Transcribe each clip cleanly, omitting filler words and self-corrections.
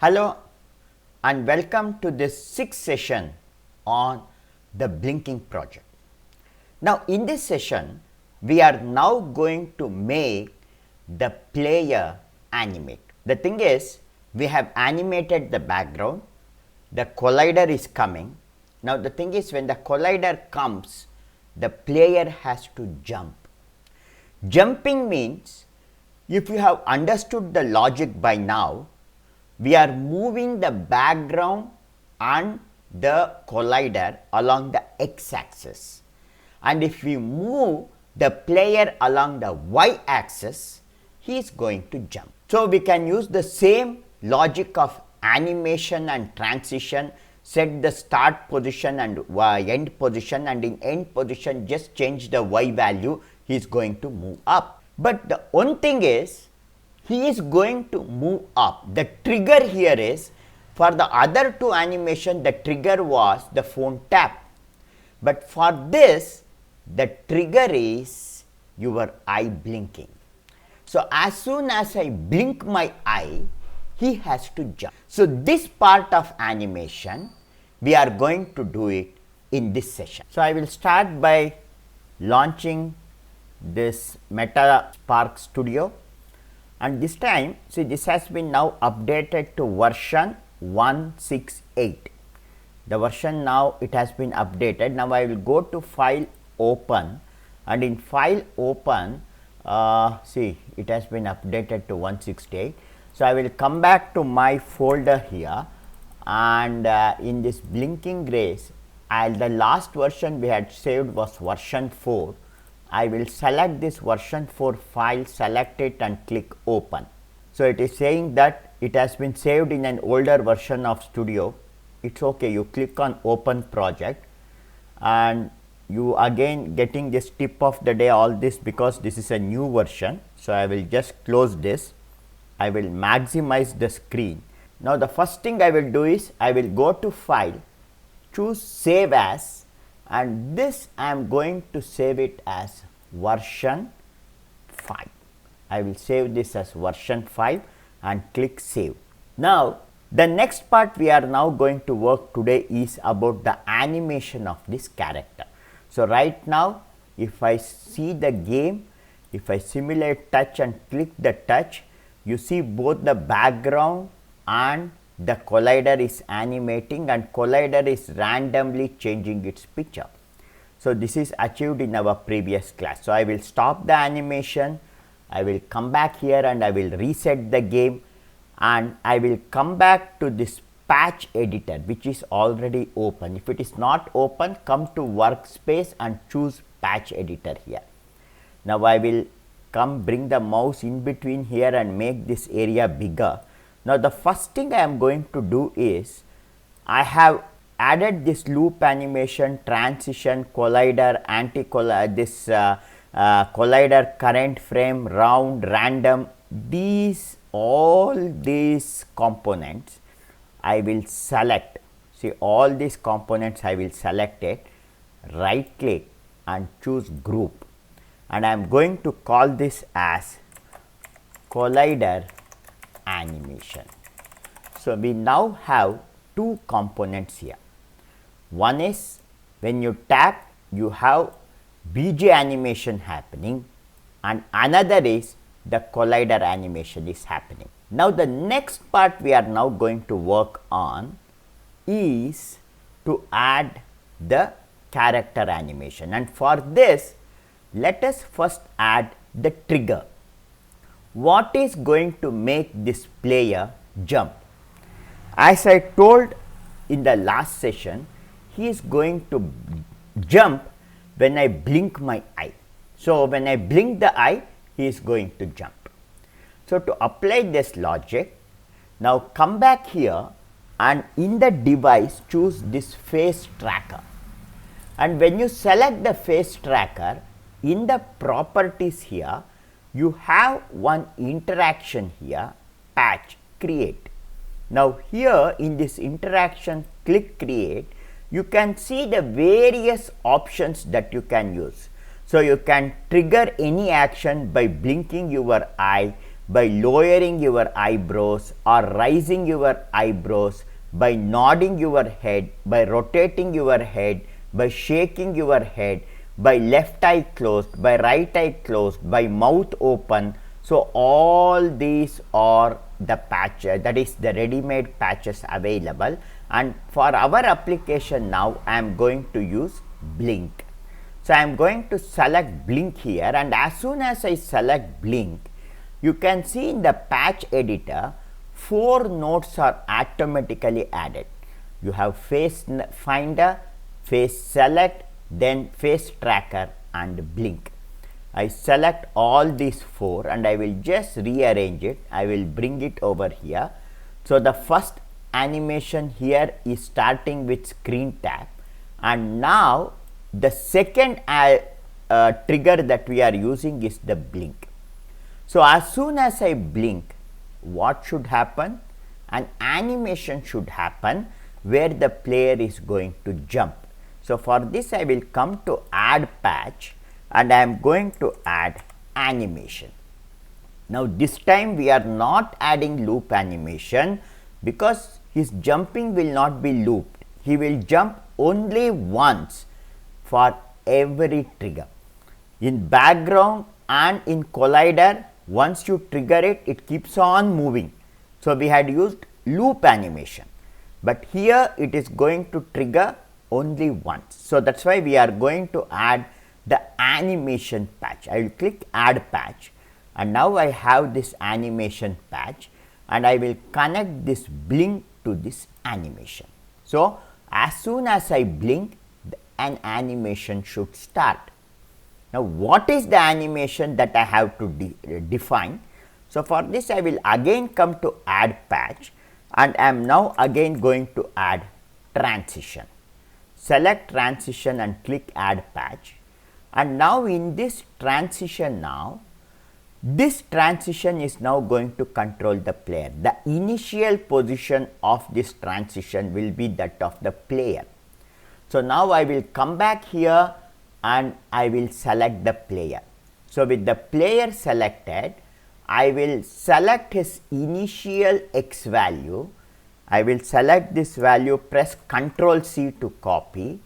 Hello and welcome to this sixth session on the blinking project. Now in this session we are now going to make the player animate. The thing is, we have animated the background, the collider is coming. Now the thing is, when the collider comes, the player has to jump. Jumping means, if you have understood the logic by now, we are moving the background and the collider along the x-axis, and if we move the player along the y-axis, he is going to jump. So we can use the same logic of animation and transition, set the start position and end position, and in end position just change the y value, he is going to move up. But the one thing is, he is going to move up. The trigger here is, for the other two animation, the trigger was the phone tap, but for this the trigger is your eye blinking. So as soon as I blink my eye, he has to jump. So this part of animation we are going to do it in this session. So I will start by launching this Meta Spark Studio, and this time, see, this has been now updated to version 168. The version now it has been updated. Now I will go to file open, and in file open, see, it has been updated to 168. So I will come back to my folder here, and in this blinking grace, the last version we had saved was version 4. I will select this version 4 file, select it and click open. So it is saying that it has been saved in an older version of Studio. It's okay, you click on open project, and you again getting this tip of the day, all this because this is a new version. So I will just close this. I will maximize the screen. Now the first thing I will do is, I will go to file, choose save as, and this I am going to save it as version 5. I will save this as version 5 and click save. Now the next part we are now going to work today is about the animation of this character. So right now, if I see the game, if I simulate touch and click the touch, you see both the background and the collider is animating, and collider is randomly changing its picture. So this is achieved in our previous class. So I will stop the animation, I will come back here and I will reset the game, and I will come back to this patch editor which is already open. If it is not open, come to workspace and choose patch editor here. Now I will bring the mouse in between here and make this area bigger. Now the first thing I am going to do is, I have added this loop animation, transition, collider, anti-collider, this collider, current frame, round, random, all these components I will select. See, all these components I will select it, right click and choose group, and I am going to call this as collider animation. So we now have two components here. One is, when you tap, you have BG animation happening, and another is the collider animation is happening. Now the next part we are now going to work on is to add the character animation, and for this let us first add the trigger. What is going to make this player jump? As I told in the last session, he is going to jump when I blink my eye. So when I blink the eye, he is going to jump. So to apply this logic, now come back here and in the device choose this face tracker, and when you select the face tracker, in the properties here you have one interaction here, patch create. Now here in this interaction, click create, you can see the various options that you can use. So you can trigger any action by blinking your eye, by lowering your eyebrows or raising your eyebrows, by nodding your head, by rotating your head, by shaking your head, by left eye closed, by right eye closed, by mouth open. So all these are the patches, that is the ready-made patches available, and for our application now I am going to use blink. So I am going to select blink here, and as soon as I select blink, you can see in the patch editor 4 nodes are automatically added. You have face finder, face select, then face tracker and blink. I select all these 4 and I will just rearrange it. I will bring it over here. So the first animation here is starting with screen tap, and now the second trigger that we are using is the blink. So as soon as I blink, what should happen? An animation should happen where the player is going to jump. So for this I will come to add patch and I am going to add animation. Now this time we are not adding loop animation because his jumping will not be looped. He will jump only once for every trigger. In background and in collider, once you trigger it, it keeps on moving. So we had used loop animation, but here it is going to trigger only once. So that's why we are going to add the animation patch. I will click add patch, and now I have this animation patch, and I will connect this blink to this animation. So as soon as I blink, an animation should start. Now what is the animation that I have to define? So for this I will again come to add patch, and I am now again going to add transition. Select transition and click add patch, and now in this transition, this transition is now going to control the player. The initial position of this transition will be that of the player. So now I will come back here and I will select the player. So with the player selected, I will select his initial X value. I will select this value, press Ctrl C to copy,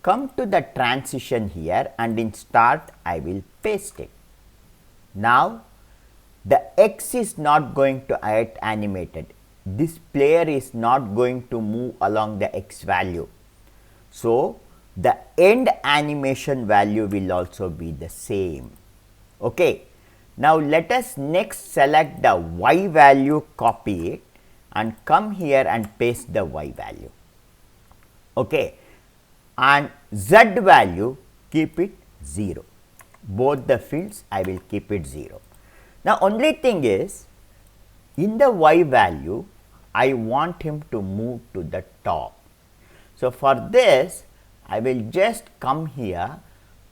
come to the transition here, and in start I will paste it. Now the X is not going to get animated. This player is not going to move along the X value. So the end animation value will also be the same. Okay. Now let us next select the Y value, copy it, and come here and paste the Y value. Okay. And Z value, keep it 0. Both the fields I will keep it 0. Now only thing is, in the Y value I want him to move to the top. So for this I will just come here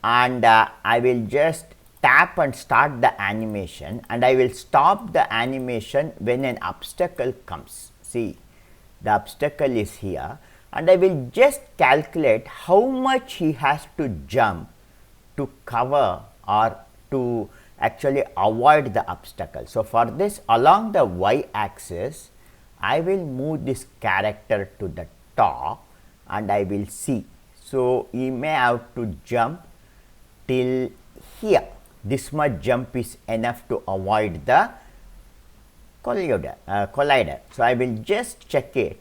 and I will just tap and start the animation, and I will stop the animation when an obstacle comes. See, the obstacle is here, and I will just calculate how much he has to jump to cover or to actually avoid the obstacle. So for this, along the Y axis I will move this character to the top and I will see. So he may have to jump till here. This much jump is enough to avoid the collider. So I will just check it,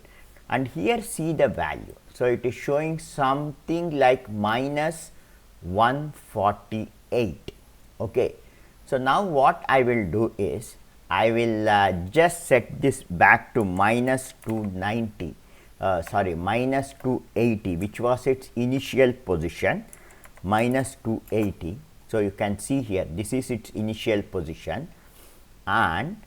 and here see the value. So it is showing something like minus 148. Okay. So now what I will do is I will just set this back to minus 290. Minus 280, which was its initial position, minus 280. So you can see here, this is its initial position, and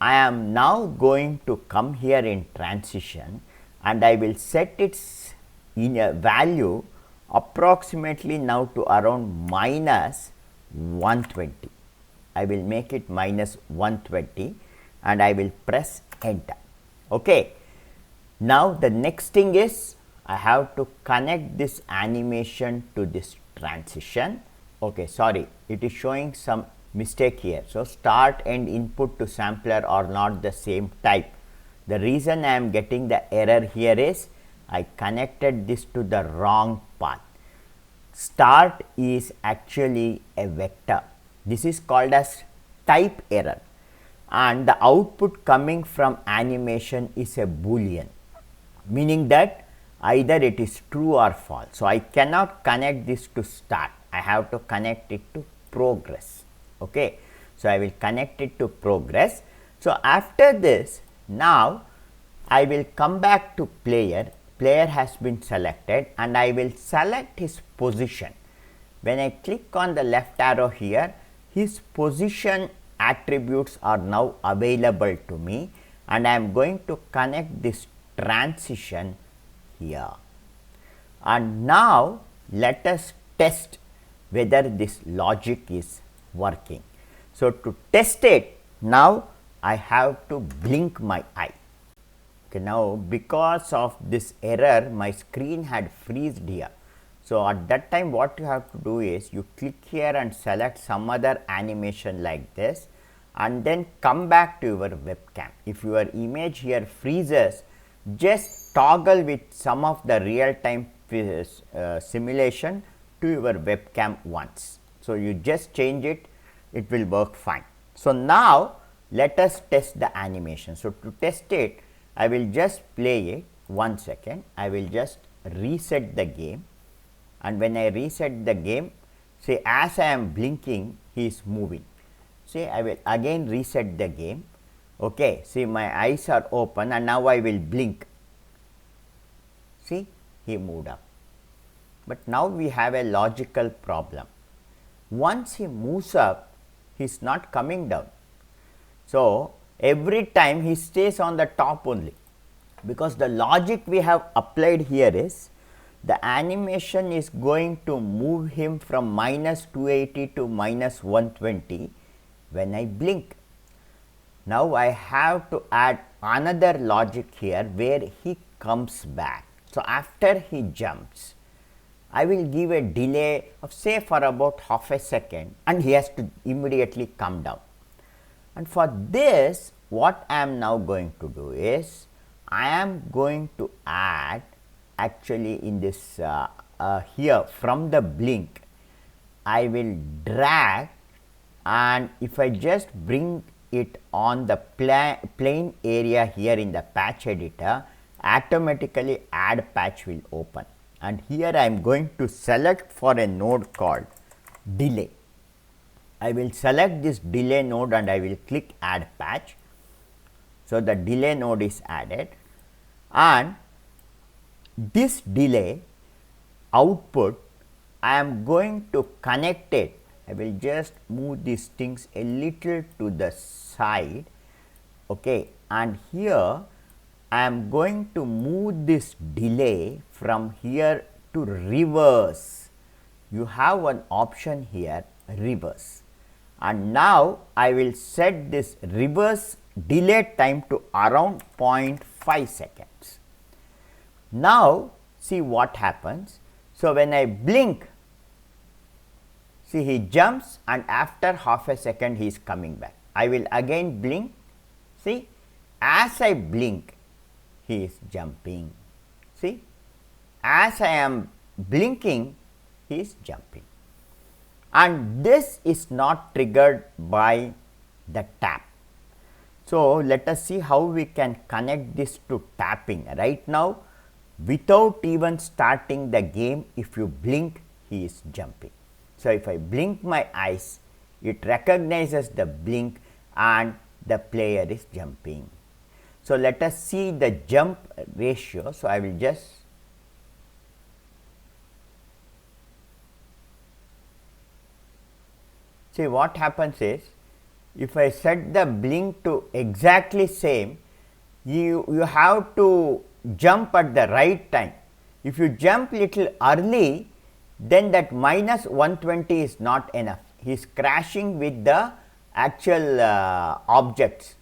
I am now going to come here in transition, and I will set its in a value approximately now to around minus 120. I will make it minus 120 and I will press enter. Okay. Now the next thing is I have to connect this animation to this transition. Okay, sorry, it is showing some mistake here. So, start and input to sampler are not the same type. The reason I am getting the error here is I connected this to the wrong path. Start is actually a vector. This is called as type error, and the output coming from animation is a boolean, meaning that either it is true or false. So, I cannot connect this to start, I have to connect it to progress. Okay. So, I will connect it to progress. So, after this, now I will come back to player. Player has been selected and I will select his position. When I click on the left arrow here, his position attributes are now available to me, and I am going to connect this transition here. And now let us test whether this logic is working. So, to test it, now I have to blink my eye. Okay, now because of this error my screen had freezed here. So, at that time what you have to do is you click here and select some other animation like this, and then come back to your webcam. If your image here freezes, just toggle with some of the real time simulation to your webcam once. So, you just change it, it will work fine. So, now let us test the animation. So, to test it, I will just play it 1 second. I will just reset the game, and when I reset the game, say as I am blinking, he is moving. See, I will again reset the game. Okay, see my eyes are open and now I will blink. See, he moved up. But now we have a logical problem. Once he moves up, he is not coming down. So, every time he stays on the top only, because the logic we have applied here is the animation is going to move him from minus 280 to minus 120 when I blink. Now, I have to add another logic here where he comes back. So, after he jumps, I will give a delay of say for about half a second, and he has to immediately come down. And for this, what I am now going to do is I am going to add actually in this here from the blink, I will drag, and if I just bring it on the plain area here in the patch editor, automatically add patch will open, and here I am going to select for a node called delay. I will select this delay node and I will click add patch. So, the delay node is added, and this delay output I am going to connect it. I will just move these things a little to the side, okay, and here I am going to move this delay from here to reverse. You have one option here, reverse, and now I will set this reverse delay time to around 0.5 seconds. Now, see what happens. So, when I blink, see he jumps, and after half a second he is coming back. I will again blink. See, as I blink, he is jumping. See, as I am blinking, he is jumping. And this is not triggered by the tap. So, let us see how we can connect this to tapping. Right now, without even starting the game, if you blink, he is jumping. So, if I blink my eyes, it recognizes the blink and the player is jumping. So, let us see the jump ratio. So, I will just see what happens is, if I set the blink to exactly same, you have to jump at the right time. If you jump little early, then that minus 120 is not enough. He is crashing with the actual objects.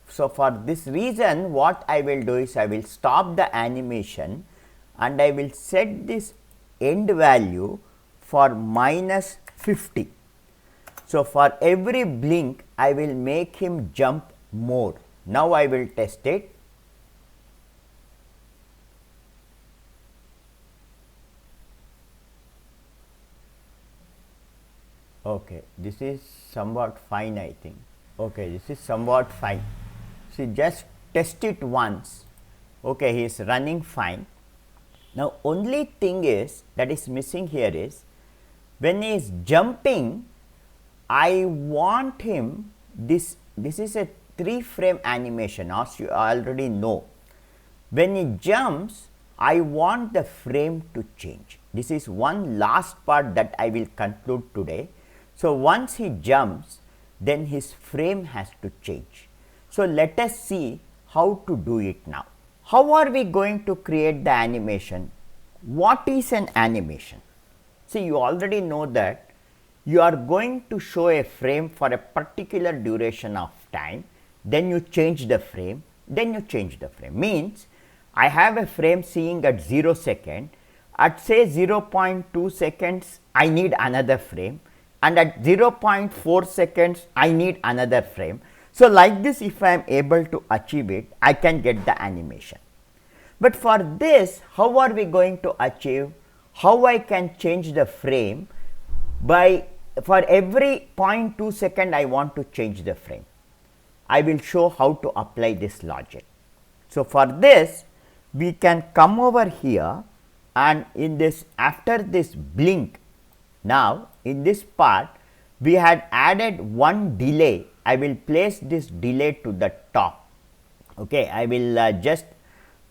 So, for this reason what I will do is I will stop the animation and I will set this end value for minus 50. So, for every blink I will make him jump more. Now, I will test it. Okay, this is somewhat fine, I think. Okay, this is somewhat fine. See, just test it once. Okay, he is running fine. Now, only thing is that is missing here is when he is jumping, I want him this is a 3-frame animation, as you already know. When he jumps, I want the frame to change. This is one last part that I will conclude today. So, once he jumps, then his frame has to change. So, let us see how to do it now. How are we going to create the animation? What is an animation? See, you already know that you are going to show a frame for a particular duration of time, then you change the frame, then you change the frame. Means, I have a frame seeing at 0 second, at say 0.2 seconds I need another frame, and at 0.4 seconds I need another frame. So, like this, if I am able to achieve it, I can get the animation. But for this, how are we going to achieve? How I can change the frame? By for every 0.2 second I want to change the frame. I will show how to apply this logic. So, for this we can come over here, and in this, after this blink, now in this part we had added one delay. I will place this delay to the top. Okay, I will just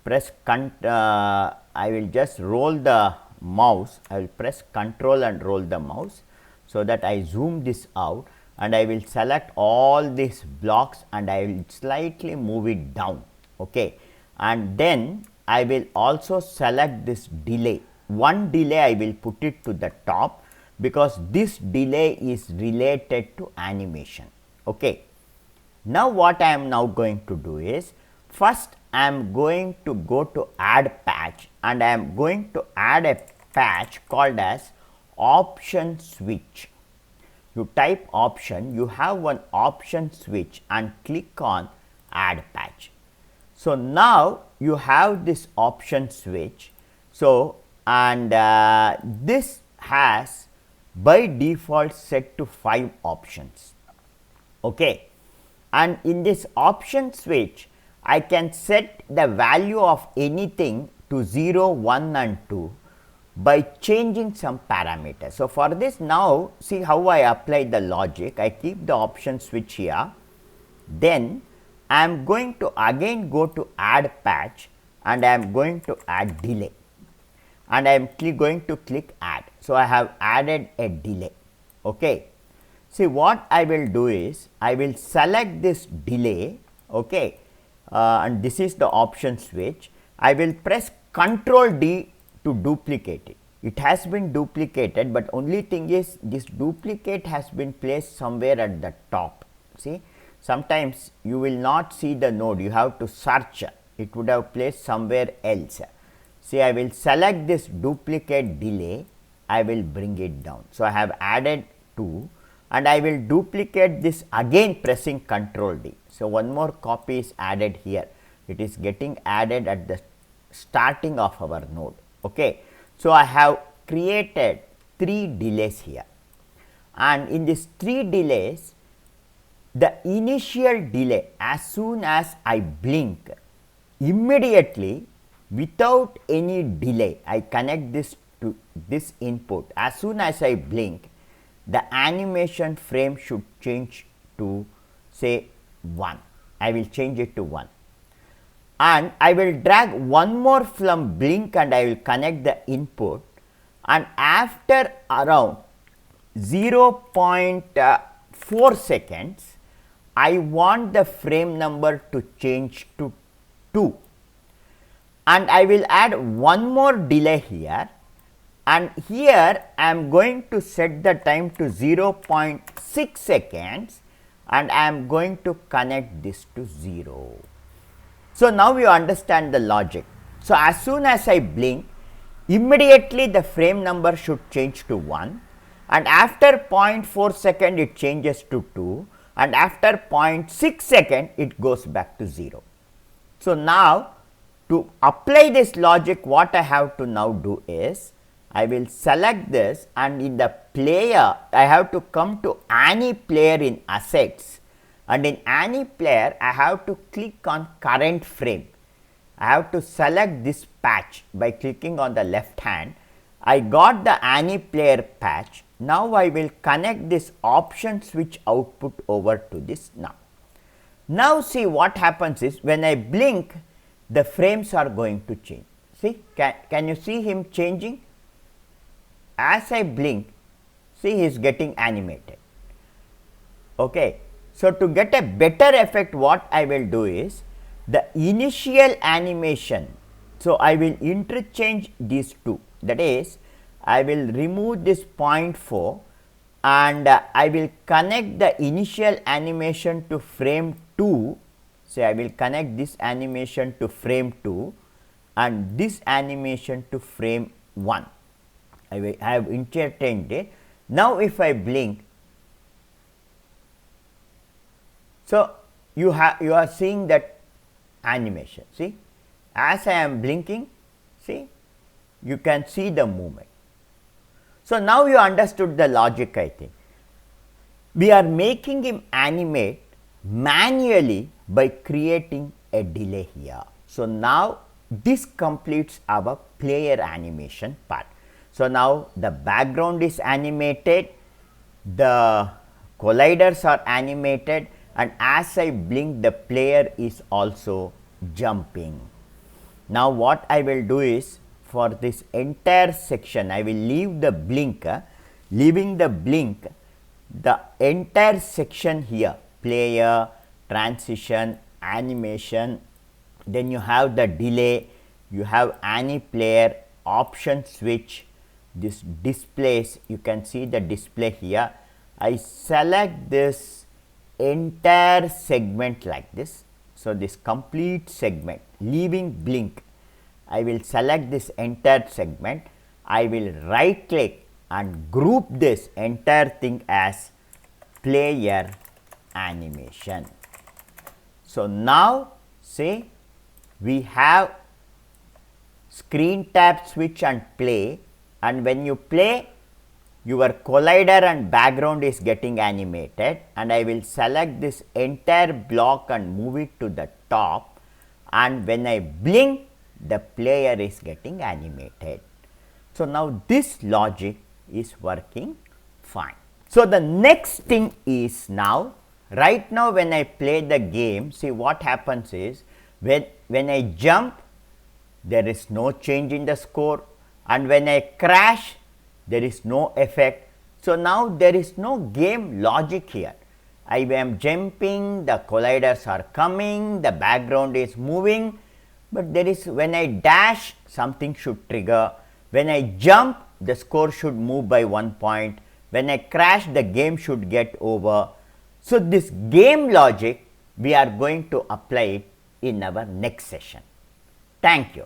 press I will just roll the mouse. I will press Control and roll the mouse, so that I zoom this out, and I will select all these blocks and I will slightly move it down. Okay, and then I will also select this delay. One delay I will put it to the top, because this delay is related to animation. Okay. Now, what I am now going to do is, first I am going to go to add patch, and I am going to add a patch called as option switch. You type option, you have one option switch, and click on add patch. So, now you have this option switch. So, and this has by default set to 5 options. Okay. And in this option switch, I can set the value of anything to 0, 1 and 2 by changing some parameters. So, for this, now see how I apply the logic. I keep the option switch here, then I am going to again go to add patch, and I am going to add delay, and I am going to click add. So, I have added a delay. Okay. See, what I will do is, I will select this delay, okay, and this is the option switch. I will press Control D to duplicate it. It has been duplicated, but only thing is, this duplicate has been placed somewhere at the top. See, sometimes you will not see the node, you have to search, it would have placed somewhere else. See, I will select this duplicate delay, I will bring it down. So, I have added 2, and I will duplicate this again pressing Control D. So, one more copy is added here, it is getting added at the starting of our node. Okay. So, I have created 3 delays here, and in these 3 delays, the initial delay, as soon as I blink, immediately without any delay, I connect this to this input. As soon as I blink, the animation frame should change to say 1. I will change it to 1, and I will drag one more from blink, and I will connect the input, and after around 0.4 seconds, I want the frame number to change to 2, and I will add one more delay here, and here I am going to set the time to 0.6 seconds, and I am going to connect this to 0. So, now you understand the logic. So, as soon as I blink, immediately the frame number should change to 1, and after 0.4 second it changes to 2, and after 0.6 second it goes back to 0. So, now to apply this logic, what I have to now do is, I will select this, and in the player I have to come to any player in assets, and in any player I have to click on current frame. I have to select this patch by clicking on the left hand. I got the any player patch. Now, I will connect this option switch output over to this now. Now, see what happens is, when I blink, the frames are going to change. See, can you see him changing? As I blink, see, he is getting animated. Okay. So, to get a better effect, what I will do is, the initial animation. So, I will interchange these two, that is, I will remove this 0.4 and I will connect the initial animation to frame 2. So, I will connect this animation to frame 2 and this animation to frame 1. I have interchanged it. Now, if I blink, so you are seeing that animation. See, as I am blinking, see, you can see the movement. So, now you understood the logic, I think. We are making him animate manually by creating a delay here. So, now this completes our player animation part. So, now the background is animated, the colliders are animated, and as I blink, the player is also jumping. Now, what I will do is, for this entire section, I will leave the blink, leaving the blink, the entire section here, player, transition, animation, then you have the delay, you have any player, option switch, this displays, you can see the display here. I select this entire segment like this. So, this complete segment, leaving blink, I will select this entire segment, I will right click and group this entire thing as player animation. So, now say we have screen tap, switch and play, and when you play, your collider and background is getting animated, and I will select this entire block and move it to the top, and when I blink, the player is getting animated. So, now this logic is working fine. So, the next thing is, now right now when I play the game, see what happens is, when I jump, there is no change in the score, and when I crash, there is no effect. So, now there is no game logic here. I am jumping, the colliders are coming, the background is moving, but there is, when I dash, something should trigger. When I jump, the score should move by 1 point. When I crash, the game should get over. So, this game logic we are going to apply it in our next session. Thank you.